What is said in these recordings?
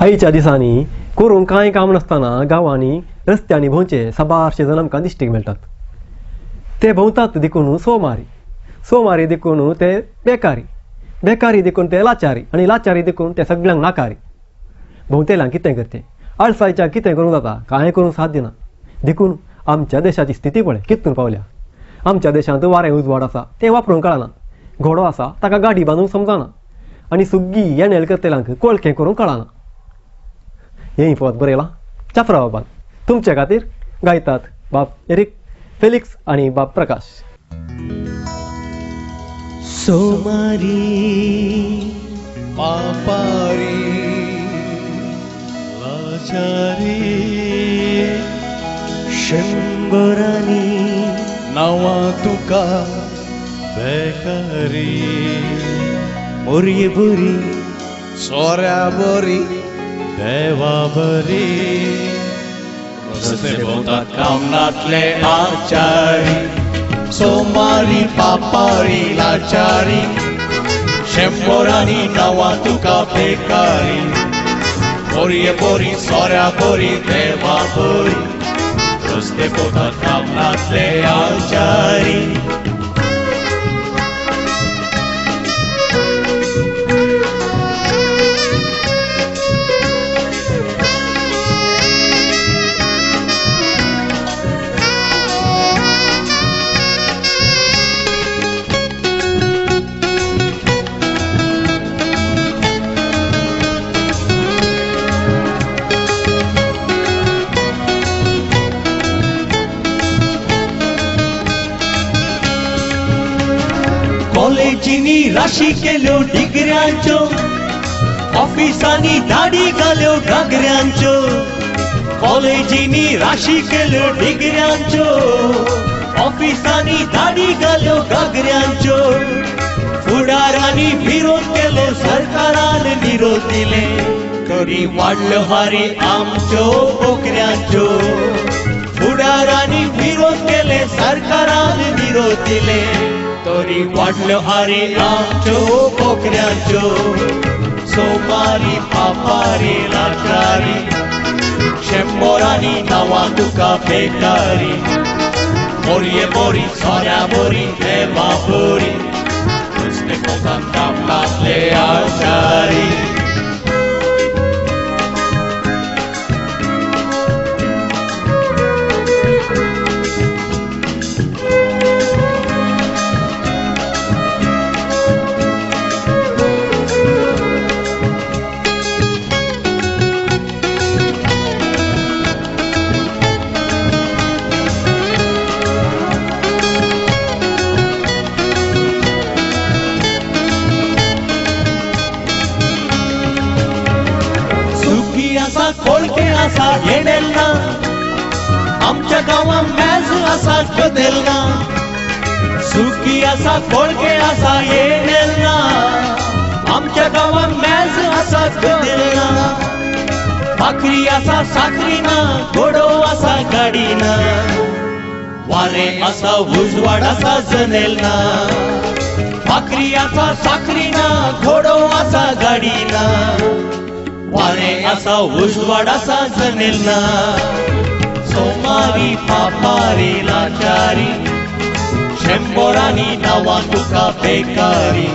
आईच्या दिसांनी करून कांय काम नासतना गांवांनी रस्त्यांनी भोंवचे साबारशे जण आमकां दिश्टीक मेळटात. ते भोंवतात देखून सोमारी देखून ते बेकारी देखून ते लाचारी आनी लाचारी देखून ते सगळ्यांक नाकारी. भोंवतेल्यांक कितें करचें, आळसायच्या कितें करूंक जाता, कांय करूंक साध्य ना. देखून आमच्या देशाची स्थिती पळय कितून पावल्या. आमच्या देशांत वारें उजवाड आसा तें वापरूंक कळना, घोडो आसा ताका गाडी बांदूंक समजना आनी सुग्गी येणेल करतेल्यांक कोळखें करूंक कळना. हें पद बरयलां चाफरा बाबान. तुमचे खातीर गायतात बाब एरिक फेलिक्स आनी बाब प्रकाश. सोमारी पापारी लाचारी शंभरांनी नांवां तुका बेकारी. मोरये बरी सोऱ्या बरी देवा बरी रस्ते भोंवतात कामनातले आचारी. सोमारी पापारी लाचारी शंभरांनी नांवां तुका बेकारी. मोरये बरी सोऱ्या बरी देवा बरी रस्ते भोंवतात कामनातले आचारी. कॉलेजींनी राशी केल्यो डिग्र्यांच्यो, ऑफिसांनी दाडी घाल्यो घागऱ्यांच्यो. कॉलेजींनी राशी केल्यो डिग्र्यांच्यो, ऑफिसांनी दाडी घाल्यो घागऱ्यांच्यो. फुडारांनी विरोध केलो सरकारान निरोध दिले, तरी वाडल्यो हारी आमच्यो नोकऱ्यांच्यो. फुडारांनी विरोध केले सरकारान निरोध दिले, तरी वाडल्यो हारी आमच्यो नोकऱ्यांच्यो. सोमारी पापारी लाचारी शंभरांनी नांवां तुका बेकारी. मोरये बरी सोऱ्या बरी देवा बरी रस्ते भोंवतात कामनातले आचारी. कोळके आसा येडेल ना, आमच्या गांवां मेज आसा गदेल ना. सुकी आसा कोळके आसा येडेल ना, आमच्या गांवां मेज आसा गदेल ना. भाकरी आसा साखरी ना, घोडो आसा गाडी ना. वारें आसा उजवाड आसा जनेल ना. भाकरी आसा साखरी ना, घोडो आसा गाडी ना. वारें आसा उजवाड आसा जनेल ना. सोमारी पापारी लाचारी शंभरांनी नांवां तुका बेकारी.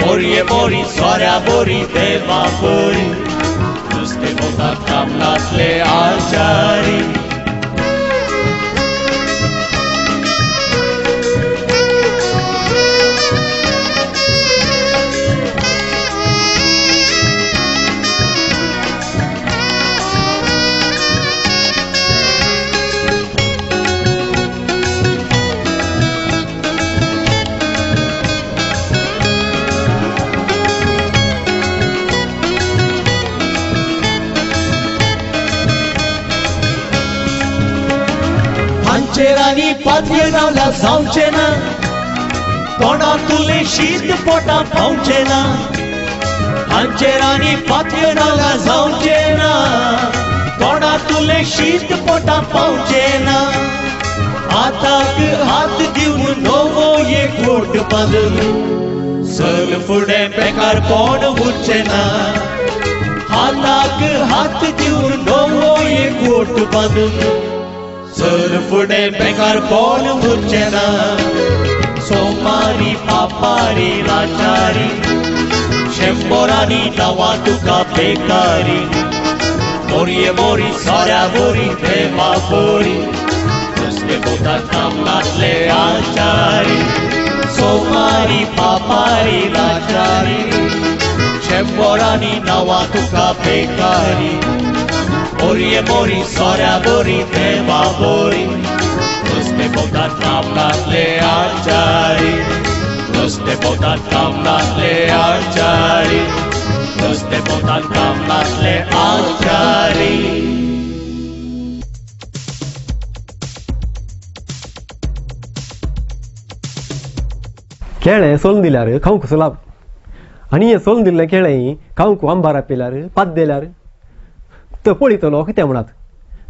मोरये बरी सोऱ्या बरी देवा बरी रस्ते भोंवतात कामनातले आचारी. हांचेरांनी पातये रावल्या जावचे ना, तोंडांतले शीत पोटां पावचे ना. हांचेरांनी पातये रावल्या जावचे ना, तोंडांतले शीत पोटां पावचे ना. हाताक हात दिवन नवो एक गोट बांदून चल फुडें बेकार कोण उरचे ना. हाताक हात देऊन डोंगो एक गोट बांधून चल पुढे बेकार कोण मुच्चना सोमारी पापारी लाचारी शेंबोरानी नवा तुका बेकारी मोरी मोरी साऱ्या बोरी देवा बोरी नुसते बोलतात नामनातले आचारी सोमारी पापारी लाचारी शेंबोरानी नवा तुका बेकारी मोरी मोरी साऱ्या बोरी देवा बोरी नुसते बोलतात नामनातले आचारी नुसते बोलतात नामनातले आचारी नुसते बोलतात नामनातले आचारी केळे सोलून दिल्यार खावंक कसो लाभ आनी हे सोलून दिल्ले केळें खावंक आंबारा पेल्यार पात दिल्यार तो पळयतलो कितें म्हणत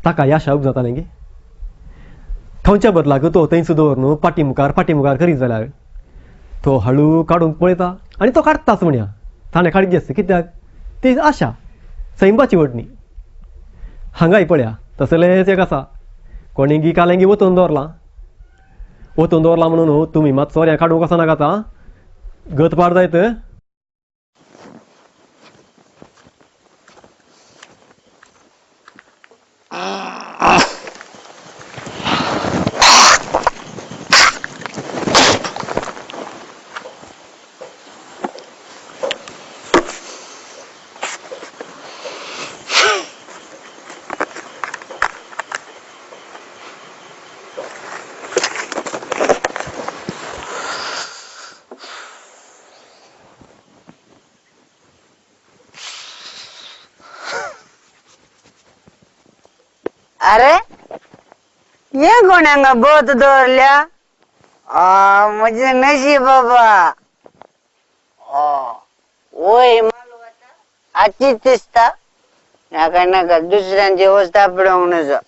ताका याशा उपजातालें गे खावच्या बदलाक तो थंयच दवरून पाटी मुखार करीत जाल्यार तो हळू काडून पळयता आनी तो काडटाच म्हणया ताणें काडची आसता कित्याक ती आशा सैंबाची वडणी हांगाय पळया तसलेच एक आसा कोणेंगी कालेंगी वतून दवरला म्हणून तुमी मात सोऱ्या काडूंक वचना गाता गत पाड जायत अरे ये कोणांगा बोत दौरल्या म्हणजे नशीब बाबा ओय मालू आता आजचीच दिसता नाका नाका दुसऱ्यांची अवस्था पडवून नसो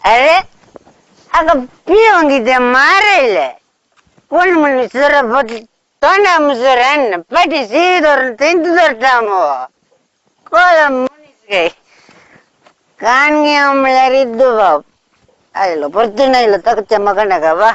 अरे अगं पिऊन ते मारायला कोण म्हणलं सर तोंडा मुसर अन्न पाठी सी धरून तेंत धरता कोण मनीस काय कान घ्या म्हणल्यार इद्दू बाप आयलो परतून आयलो तकच्या मका नका बा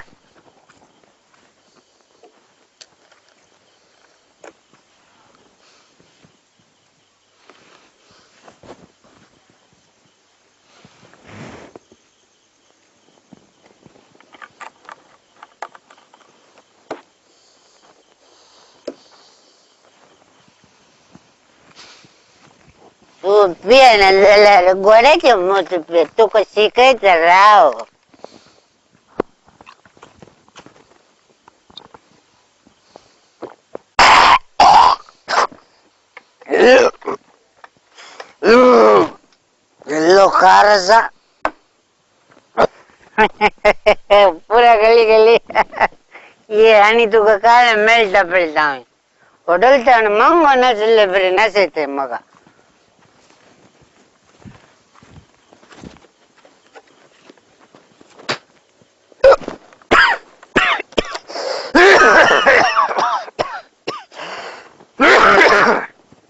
तू पियाना झाल्यावर गोड्याचे मोठ पे तू शिकायचं राव लोकारसा पुरा गली ये आणि तुका काय मेळटा पडता होडलता मंगो नसले बरे नसते मग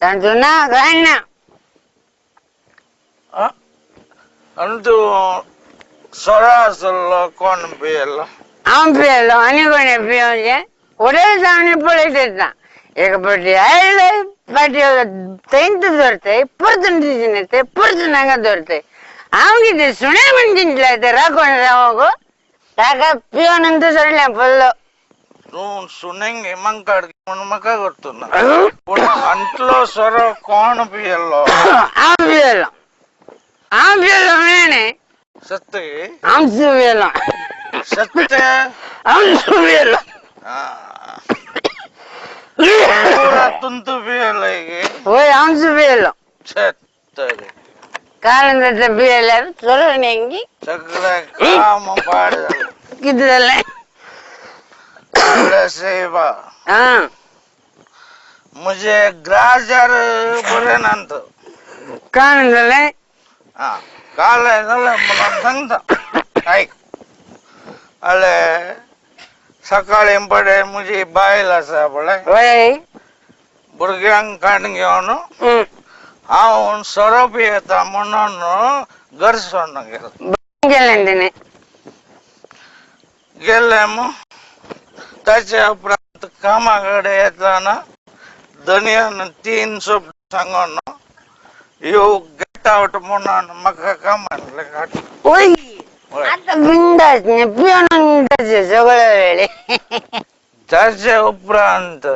ना काय ना अंतु सरासर कोण पियला आम पियलो आणि कोणी पिवचे उडेल जाणे पळयत एक पाटी आयले पाटी तेंत धरते परतून दिसून येते परतून हांगा धरते हांव कितें सुणे म्हणून ते राखून राव गो ताका पिवनंतर सोडल्या पडलो तू सुनेंगे मंकाड म्हणून मका करतो ना पण अंतलो सर कोण पियलो आम पियलो म्हणे सत्य आमचं पियलो सत्य आमचं पियलो पूरा तुंतु पियलंय गे होय आमचं पियलो सत्य काळंदाचा पियाला चलो नेंगी सगळे काम पाडलं किती झालंय सेवा हा मुझे ग्राजर बरे नंत काय झालंय हा काल झालं मला सांगता ऐक अले सकाळी पडे मुझे बायला सापडे वय भुरग्यांक काढ घेऊन हांव सरप येता म्हणून घर सोडून गेलो गेले तिने गेले मग त्याच्या उपरांत कामाकडे येताना धनियान 3 शब्द सांगून यू गेट आउट म्हणून म्हाका कामांतले काढ ओय आता बिंदास ने पिऊन सगळं वेळे त्याच्या उपरांत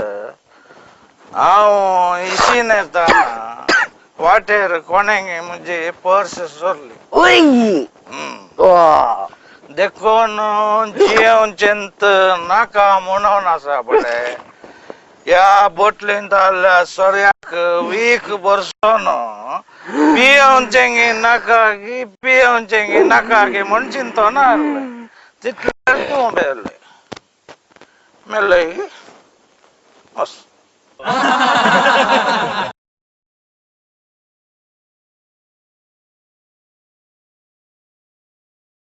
हांव इशीन येताना वाटेर कोणेंगे म्हणजे पर्स सोडली ओय वा देखून जेवचेंत नाका म्हणून आसा पळय ह्या बोटलींत आल्या सोऱ्याक वीक बरसोन पियोवचेंगी नाका गी म्हण चिंतो ना तितले तूं मेले मेले